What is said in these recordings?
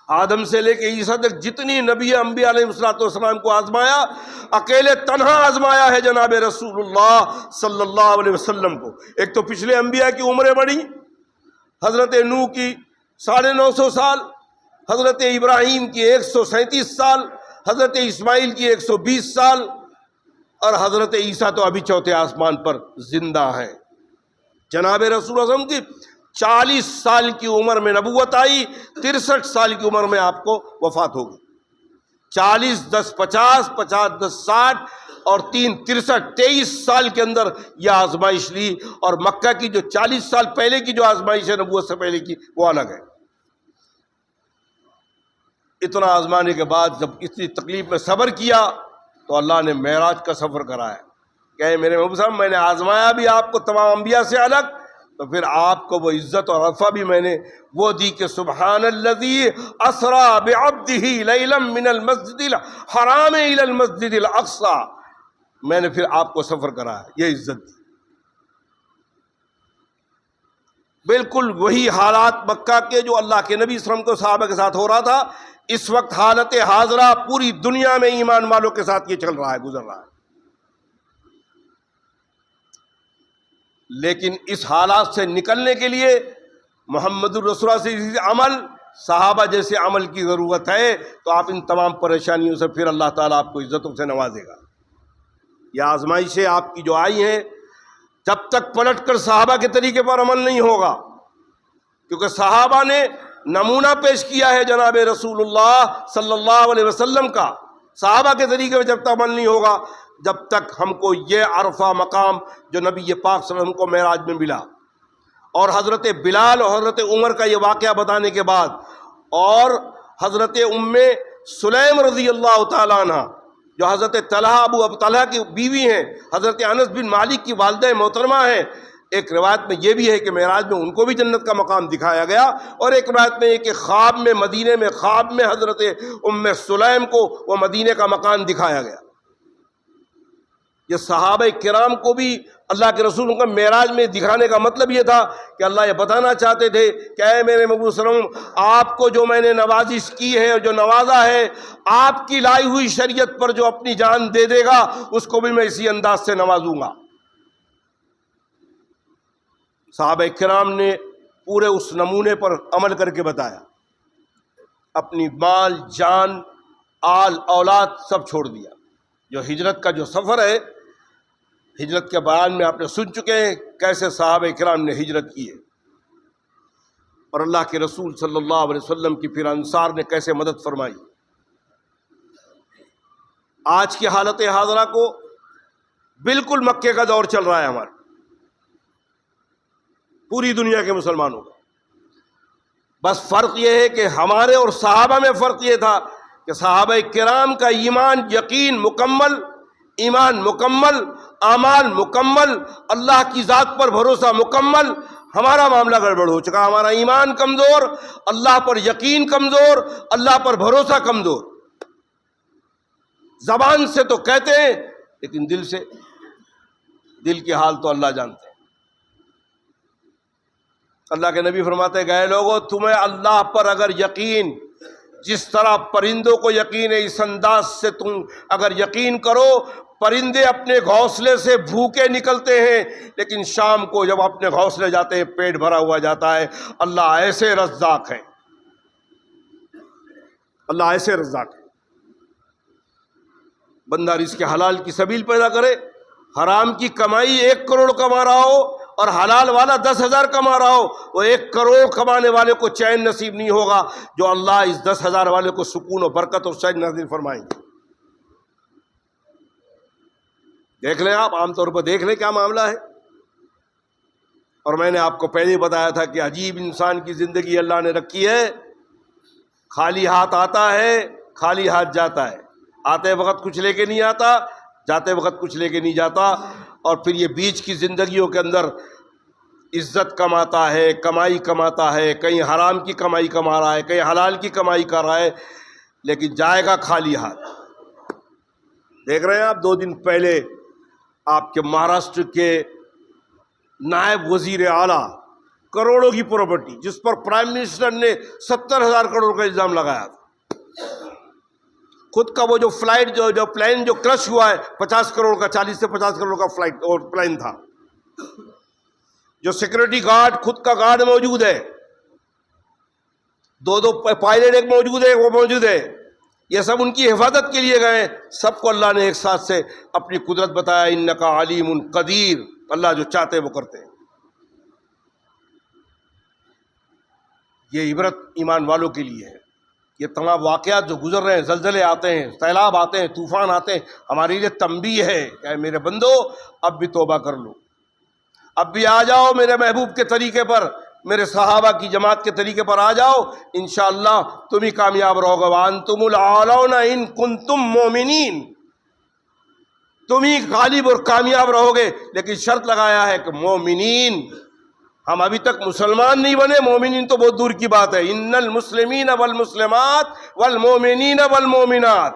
آدم سے لے کے عیسیٰ تک جتنی نبی انبیاء علیہ السلام کو آزمایا، اکیلے تنہا آزمایا ہے جناب رسول اللہ صلی اللہ علیہ وسلم کو۔ ایک تو پچھلے انبیاء کی عمریں بڑھی، حضرت نوح کی 950 سال، حضرت ابراہیم کی 137 سال، حضرت اسماعیل کی 120 سال، اور حضرت عیسیٰ تو ابھی چوتھے آسمان پر زندہ ہیں۔ جناب رسول اللہ صلی اللہ علیہ وسلم کی 40 سال کی عمر میں نبوت آئی، 63 سال کی عمر میں آپ کو وفات ہوگی۔ 40 10 50 50 10 60 اور 3 63 23 سال کے اندر یہ آزمائش لی، اور مکہ کی جو 40 سال پہلے کی جو آزمائش ہے نبوت سے پہلے کی، وہ الگ ہے۔ اتنا آزمانے کے بعد جب اتنی تکلیف میں صبر کیا تو اللہ نے معراج کا سفر کرایا کہ میرے محبوب صاحب، میں نے آزمایا بھی آپ کو تمام انبیاء سے الگ، تو پھر آپ کو وہ عزت اور عطا بھی میں نے وہ دی کہ سبحان الذی اسریٰ بعبدہ لیلا من المسجد الحرام الی المسجد الاقصی، میں نے پھر آپ کو سفر کرایا، یہ عزت دی۔ بالکل وہی حالات مکہ کے جو اللہ کے نبی صلی اللہ علیہ وسلم کو صحابہ کے ساتھ ہو رہا تھا، اس وقت حالت حاضرہ پوری دنیا میں ایمان والوں کے ساتھ یہ چل رہا ہے، گزر رہا ہے۔ لیکن اس حالات سے نکلنے کے لیے محمد الرسول اللہ سے عمل، صحابہ جیسے عمل کی ضرورت ہے، تو آپ ان تمام پریشانیوں سے پھر اللہ تعالیٰ آپ کو عزتوں سے نوازے گا۔ یہ آزمائشیں آپ کی جو آئی ہیں، جب تک پلٹ کر صحابہ کے طریقے پر عمل نہیں ہوگا، کیونکہ صحابہ نے نمونہ پیش کیا ہے جناب رسول اللہ صلی اللہ علیہ وسلم کا، صحابہ کے طریقے پر جب تک عمل نہیں ہوگا، جب تک ہم کو یہ عرفہ مقام جو نبی پاک صلی اللہ علیہ وسلم کو معراج میں ملا، اور حضرت بلال اور حضرت عمر کا یہ واقعہ بتانے کے بعد، اور حضرت ام سلیم رضی اللہ تعالیٰ عنہ جو حضرت ابو طلحہ کی بیوی ہیں، حضرت انس بن مالک کی والدہ محترمہ ہیں، ایک روایت میں یہ بھی ہے کہ معراج میں ان کو بھی جنت کا مقام دکھایا گیا، اور ایک روایت میں یہ کہ خواب میں مدینے میں خواب میں حضرت ام سلیم کو وہ مدینے کا مکان دکھایا گیا۔ یہ صحابہ کرام کو بھی اللہ کے رسول کا معراج میں دکھانے کا مطلب یہ تھا کہ اللہ یہ بتانا چاہتے تھے کہ اے میرے محبوب صلی اللہ علیہ وسلم، آپ کو جو میں نے نوازش کی ہے اور جو نوازا ہے، آپ کی لائی ہوئی شریعت پر جو اپنی جان دے دے گا اس کو بھی میں اسی انداز سے نوازوں گا۔ صحابہ کرام نے پورے اس نمونے پر عمل کر کے بتایا، اپنی مال جان آل اولاد سب چھوڑ دیا۔ جو ہجرت کا جو سفر ہے، ہجرت کے بیان میں آپ نے سن چکے ہیں کیسے صحابہ کرام نے ہجرت کی ہے، اور اللہ کے رسول صلی اللہ علیہ وسلم کی پھر انصار نے کیسے مدد فرمائی۔ آج کی حالت حاضرہ کو بالکل مکے کا دور چل رہا ہے ہمارا، پوری دنیا کے مسلمانوں کا۔ بس فرق یہ ہے کہ ہمارے اور صحابہ میں فرق یہ تھا کہ صحابہ کرام کا ایمان یقین مکمل، ایمان مکمل، اعمال مکمل، اللہ کی ذات پر بھروسہ مکمل۔ ہمارا معاملہ گڑبڑ ہو چکا، ہمارا ایمان کمزور، اللہ پر یقین کمزور، اللہ پر بھروسہ کمزور۔ زبان سے تو کہتے ہیں لیکن دل سے، دل کی حال تو اللہ جانتے ہیں۔ اللہ کے نبی فرماتے گئے لوگوں، تمہیں اللہ پر اگر یقین، جس طرح پرندوں کو یقین ہے اس انداز سے تم اگر یقین کرو، پرندے اپنے گھونسلے سے بھوکے نکلتے ہیں لیکن شام کو جب اپنے گھونسلے جاتے ہیں پیٹ بھرا ہوا جاتا ہے۔ اللہ ایسے رزاق ہے، اللہ ایسے رزاق ہے۔ بندہ رزق حلال کی سبیل پیدا کرے، حرام کی کمائی 1 کروڑ کما رہا ہو اور حلال والا 10,000 کما رہا ہو، وہ 1 کروڑ کمانے والے کو چین نصیب نہیں ہوگا جو اللہ اس 10,000 والے کو سکون و برکت اور چین نصیب فرمائیں گے۔ دیکھ لیں آپ، عام طور پر دیکھ لیں کیا معاملہ ہے۔ اور میں نے آپ کو پہلے ہی بتایا تھا کہ عجیب انسان کی زندگی اللہ نے رکھی ہے، خالی ہاتھ آتا ہے، خالی ہاتھ جاتا ہے، آتے وقت کچھ لے کے نہیں آتا، جاتے وقت کچھ لے کے نہیں جاتا، اور پھر یہ بیچ کی زندگیوں کے اندر عزت کماتا ہے، کمائی کماتا ہے، کہیں حرام کی کمائی کما رہا ہے، کہیں حلال کی کمائی کر رہا ہے، لیکن جائے گا خالی ہاتھ۔ دیکھ رہے ہیں آپ، 2 دن پہلے آپ کے مہاراشٹر کے نائب وزیر اعلیٰ کروڑوں کی پراپرٹی جس پر پرائم منسٹر نے 70,000 کروڑ کا الزام لگایا تھا. خود کا وہ جو فلائٹ جو پلین جو کرش ہوا ہے 50 کروڑ کا 40 سے 50 کروڑ کا فلائٹ اور پلین تھا. جو سیکورٹی گارڈ خود کا گارڈ موجود ہے, 2 پائلٹ ایک موجود ہے, وہ موجود ہے, یہ سب ان کی حفاظت کے لیے گئے. سب کو اللہ نے ایک ساتھ سے اپنی قدرت بتایا, انکا علیم قدیر, اللہ جو چاہتے وہ کرتے ہیں. یہ عبرت ایمان والوں کے لیے ہے. یہ تمام واقعات جو گزر رہے ہیں, زلزلے آتے ہیں, سیلاب آتے ہیں, طوفان آتے ہیں, ہمارے لیے تنبیہ ہے کہ اے میرے بندو اب بھی توبہ کر لو, اب بھی آ جاؤ میرے محبوب کے طریقے پر, میرے صحابہ کی جماعت کے طریقے پر آ جاؤ, انشاءاللہ تم ہی کامیاب رہو گے. وانتم الاعلون ان کنتم مومنین, تم ہی غالب اور کامیاب رہو گے. لیکن شرط لگایا ہے کہ مومنین. ہم ابھی تک مسلمان نہیں بنے, مومنین تو بہت دور کی بات ہے. ان المسلمین والمسلمات والمومنین والمومنات,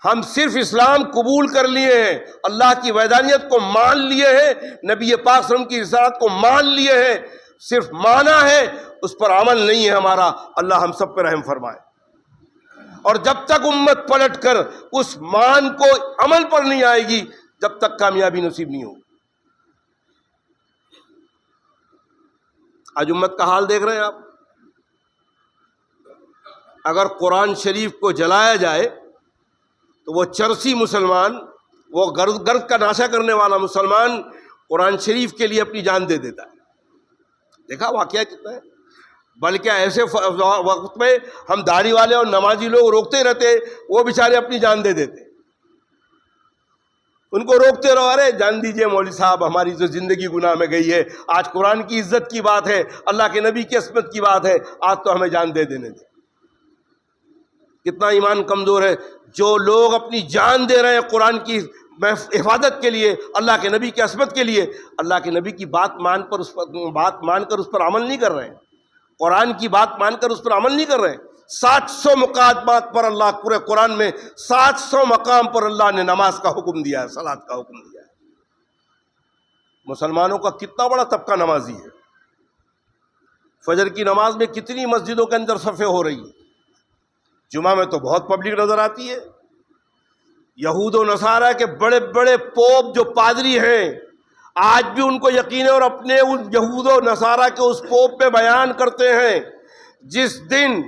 ہم صرف اسلام قبول کر لیے ہیں, اللہ کی وحدانیت کو مان لیے ہیں, نبی پاک صلی اللہ علیہ وسلم کی رسالت کو مان لیے ہیں, صرف مانا ہے, اس پر عمل نہیں ہے ہمارا. اللہ ہم سب پہ رحم فرمائے. اور جب تک امت پلٹ کر اس مان کو عمل پر نہیں آئے گی, جب تک کامیابی نصیب نہیں ہوگی. آج امت کا حال دیکھ رہے ہیں آپ. اگر قرآن شریف کو جلایا جائے تو وہ چرسی مسلمان, وہ گرد کا ناشا کرنے والا مسلمان قرآن شریف کے لیے اپنی جان دے دیتا ہے. دیکھا واقعہ کتنا ہے. بلکہ ایسے وقت میں ہم داڑھی والے اور نمازی لوگ روکتے رہتے, وہ بیچارے اپنی جان دے دیتے. ان کو روکتے رہو, ارے جان دیجئے مولوی صاحب, ہماری جو زندگی گناہ میں گئی ہے, آج قرآن کی عزت کی بات ہے, اللہ کے نبی کی عصمت کی بات ہے, آج تو ہمیں جان دے دینے دیں. کتنا ایمان کمزور ہے. جو لوگ اپنی جان دے رہے ہیں قرآن کی حفاظت کے لیے, اللہ کے نبی کی عصمت کے لیے, اللہ کے نبی کی بات مان کر اس پر عمل نہیں کر رہے ہیں, قرآن کی بات مان کر اس پر عمل نہیں کر رہے ہیں. 700 مقامات پر اللہ, پورے قرآن میں 700 مقام پر اللہ نے نماز کا حکم دیا ہے, صلاۃ کا حکم دیا ہے. مسلمانوں کا کتنا بڑا طبقہ نمازی ہے. فجر کی نماز میں کتنی مسجدوں کے اندر صفیں ہو رہی ہیں. جمعہ میں تو بہت پبلک نظر آتی ہے. یہود و نصارہ کے بڑے بڑے پوپ جو پادری ہیں, آج بھی ان کو یقین ہے اور اپنے ان یہود و نصارہ کے اس پوپ پہ بیان کرتے ہیں, جس دن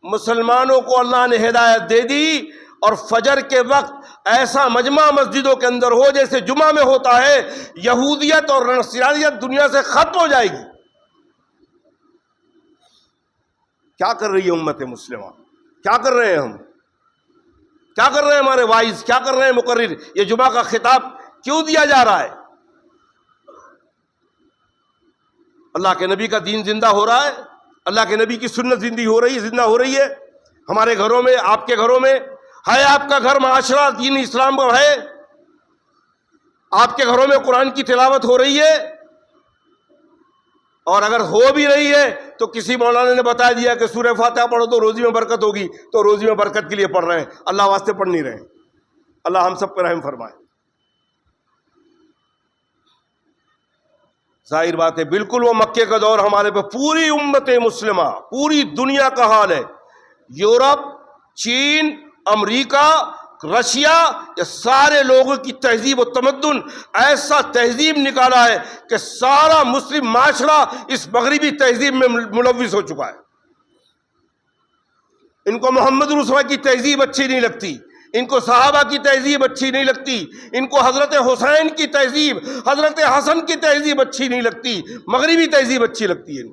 مسلمانوں کو اللہ نے ہدایت دے دی اور فجر کے وقت ایسا مجمع مسجدوں کے اندر ہو جیسے جمعہ میں ہوتا ہے, یہودیت اور نصرانیت دنیا سے ختم ہو جائے گی. کیا کر رہی ہے امت مسلمہ؟ کیا کر رہے ہیں ہم؟ کیا کر رہے ہیں ہمارے وائز؟ کیا کر رہے ہیں مقرر؟ یہ جمعہ کا خطاب کیوں دیا جا رہا ہے؟ اللہ کے نبی کا دین زندہ ہو رہا ہے, اللہ کے نبی کی سنت زندہ ہو رہی ہے. ہمارے گھروں میں, آپ کے گھروں میں ہے, آپ کا گھر معاشرہ دین اسلام کا ہے, آپ کے گھروں میں قرآن کی تلاوت ہو رہی ہے. اور اگر ہو بھی رہی ہے تو کسی مولانا نے بتا دیا کہ سورہ فاتحہ پڑھو تو روزی میں برکت ہوگی, تو روزی میں برکت کے لیے پڑھ رہے ہیں, اللہ واسطے پڑھ نہیں رہے ہیں. اللہ ہم سب پر رحم فرمائے. ظاہر بات ہے, بالکل وہ مکے کا دور ہمارے پہ پوری امت مسلمہ, پوری دنیا کا حال ہے. یورپ, چین, امریکہ, رشیا, یہ سارے لوگوں کی تہذیب و تمدن ایسا تہذیب نکالا ہے کہ سارا مسلم معاشرہ اس مغربی تہذیب میں ملوث ہو چکا ہے. ان کو محمد رسول کی تہذیب اچھی نہیں لگتی, ان کو صحابہ کی تہذیب اچھی نہیں لگتی, ان کو حضرت حسین کی تہذیب, حضرت حسن کی تہذیب اچھی نہیں لگتی, مغربی تہذیب اچھی لگتی ہے.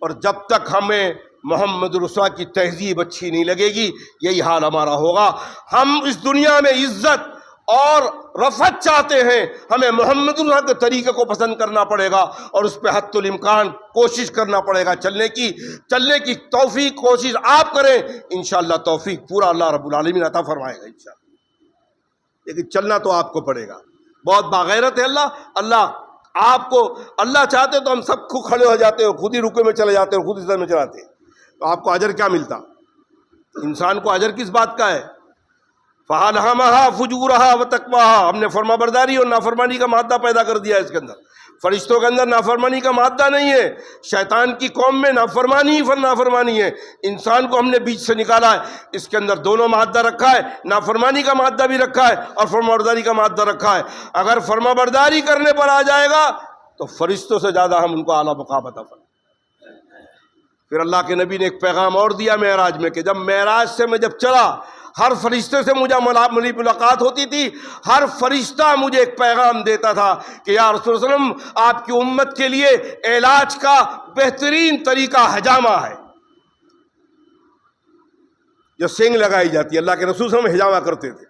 اور جب تک ہمیں محمد رسول کی تہذیب اچھی نہیں لگے گی, یہی حال ہمارا ہوگا. ہم اس دنیا میں عزت اور رفعت چاہتے ہیں, ہمیں محمد رسول کے طریقے کو پسند کرنا پڑے گا اور اس پہ حتی الامکان کوشش کرنا پڑے گا چلنے کی توفیق کوشش آپ کریں, انشاءاللہ توفیق پورا اللہ رب العالمین عطا فرمائے گا انشاءاللہ. لیکن چلنا تو آپ کو پڑے گا. بہت باغیرت ہے اللہ آپ کو, اللہ چاہتے تو ہم سب کو کھڑے ہو جاتے اور خود ہی رکوع میں چلے جاتے اور خود عزت میں چلاتے, تو آپ کو اجر کیا ملتا؟ انسان کو اجر کس بات کا ہے؟ فَأَلْهَمَهَا فُجُورَهَا وَتَقْوَاهَا, ہم نے فرما برداری اور نافرمانی کا مادہ پیدا کر دیا ہے اس کے اندر. فرشتوں کے اندر نافرمانی کا مادہ نہیں ہے، شیطان کی قوم میں نافرمانی ہی نافرمانی ہے، انسان کو ہم نے بیچ سے نکالا ہے، اس کے اندر دونوں مادہ رکھا ہے، نافرمانی کا مادہ بھی رکھا ہے اور فرمانبرداری کا مادہ رکھا ہے۔ اگر فرمانبرداری کرنے پر آ جائے گا تو فرشتوں سے زیادہ ہم ان کو اعلیٰ مقام عطا فرمائیں۔ پھر اللہ کے نبی نے ایک پیغام اور دیا معراج میں کہ جب معراج سے میں جب چلا، ہر فرشتے سے مجھے ملاقات ہوتی تھی، ہر فرشتہ مجھے ایک پیغام دیتا تھا کہ یا رسول اللہ صلی اللہ علیہ وسلم، آپ کی امت کے لیے علاج کا بہترین طریقہ حجامہ ہے، جو سینگ لگائی جاتی ہے۔ اللہ کے رسول صلی اللہ علیہ وسلم حجامہ کرتے تھے،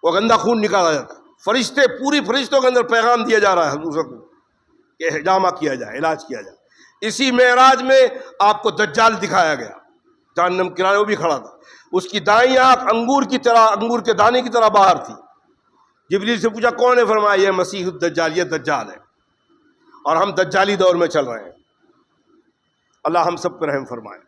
وہ گندا خون نکالا جاتا، فرشتے پوری فرشتوں کے اندر پیغام دیا جا رہا ہے حضور کو کہ حجامہ کیا جائے، علاج کیا جائے۔ اسی معراج میں آپ کو دجال دکھایا گیا، جہنم کنارے وہ بھی کھڑا تھا، اس کی دائیں آنکھ انگور کی طرح، انگور کے دانے کی طرح باہر تھی۔ جبریل سے پوچھا کون ہے؟ فرمایا یہ مسیح الدجال، یہ دجال ہے، اور ہم دجالی دور میں چل رہے ہیں۔ اللہ ہم سب پر رحم فرمائے۔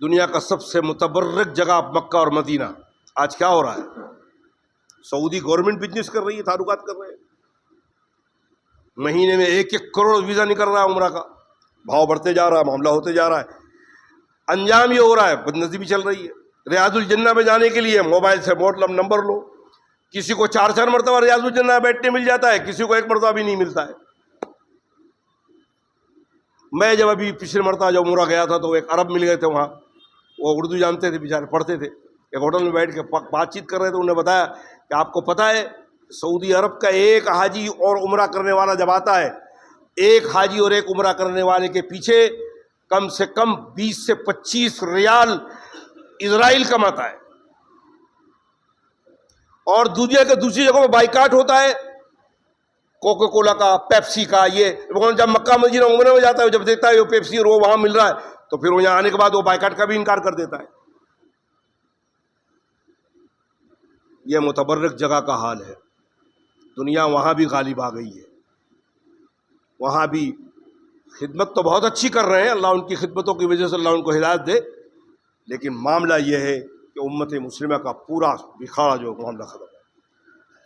دنیا کا سب سے متبرک جگہ مکہ اور مدینہ، آج کیا ہو رہا ہے؟ سعودی گورنمنٹ بزنس کر رہی ہے، تعلقات کر رہے ہیں، مہینے میں 1-1 کروڑ ویزا نکل رہا ہے عمرہ کا، بھاؤ بڑھتے جا رہا ہے، معاملہ ہوتے جا رہا ہے، انجام یہ ہو رہا ہے، بدنصیبی چل رہی ہے۔ ریاض الجنہ میں جانے کے لیے موبائل سے نمبر لو، کسی کو 4 مرتبہ ریاض الجنہ بیٹھنے مل جاتا ہے، کسی کو 1 مرتبہ بھی نہیں ملتا ہے۔ میں جب ابھی پچھلے مرتبہ جب عمرہ گیا تھا تو ایک عرب مل گئے تھے وہاں، وہ اردو جانتے تھے، بیچارے پڑھتے تھے، ایک ہوٹل میں بیٹھ کے بات چیت کر رہے تھے، انہوں نے بتایا کہ آپ کو پتہ ہے سعودی عرب کا ایک حاجی اور عمرہ کرنے والا جب آتا ہے، ایک حاجی اور ایک عمرہ کرنے والے کے پیچھے کم سے کم 20 سے 25 ریال اسرائیل کماتا ہے، اور دوسری جگہوں میں بائیکاٹ ہوتا ہے، کوکا کولا کا، پیپسی کا۔ یہ جب مکہ مدینہ عمرے میں جاتا ہے، جب دیکھتا ہے وہ پیپسی اور وہ وہاں مل رہا ہے تو پھر وہ یہاں آنے کے بعد وہ بائیکاٹ کا بھی انکار کر دیتا ہے۔ یہ متبرک جگہ کا حال ہے۔ دنیا وہاں بھی غالب آ گئی ہے، وہاں بھی خدمت تو بہت اچھی کر رہے ہیں، اللہ ان کی خدمتوں کی وجہ سے اللہ ان کو ہدایت دے، لیکن معاملہ یہ ہے کہ امت مسلمہ کا پورا بکھاڑا جو معاملہ ختم ہے۔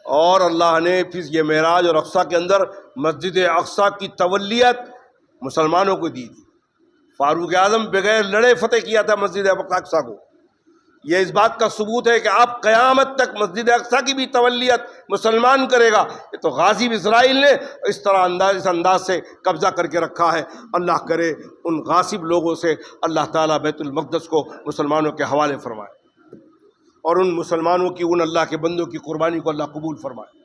اور اللہ نے پھر یہ معراج اور اقصیٰ کے اندر مسجد اقصیٰ کی تولیت مسلمانوں کو دی تھی۔ فاروق اعظم بغیر لڑے فتح کیا تھا مسجد اقصیٰ کو۔ یہ اس بات کا ثبوت ہے کہ آپ قیامت تک مسجد اقصیٰ کی بھی تولیت مسلمان کرے گا۔ یہ تو غاصب اسرائیل نے اس انداز سے قبضہ کر کے رکھا ہے۔ اللہ کرے ان غاصب لوگوں سے اللہ تعالیٰ بیت المقدس کو مسلمانوں کے حوالے فرمائے، اور ان مسلمانوں کی، ان اللہ کے بندوں کی قربانی کو اللہ قبول فرمائے۔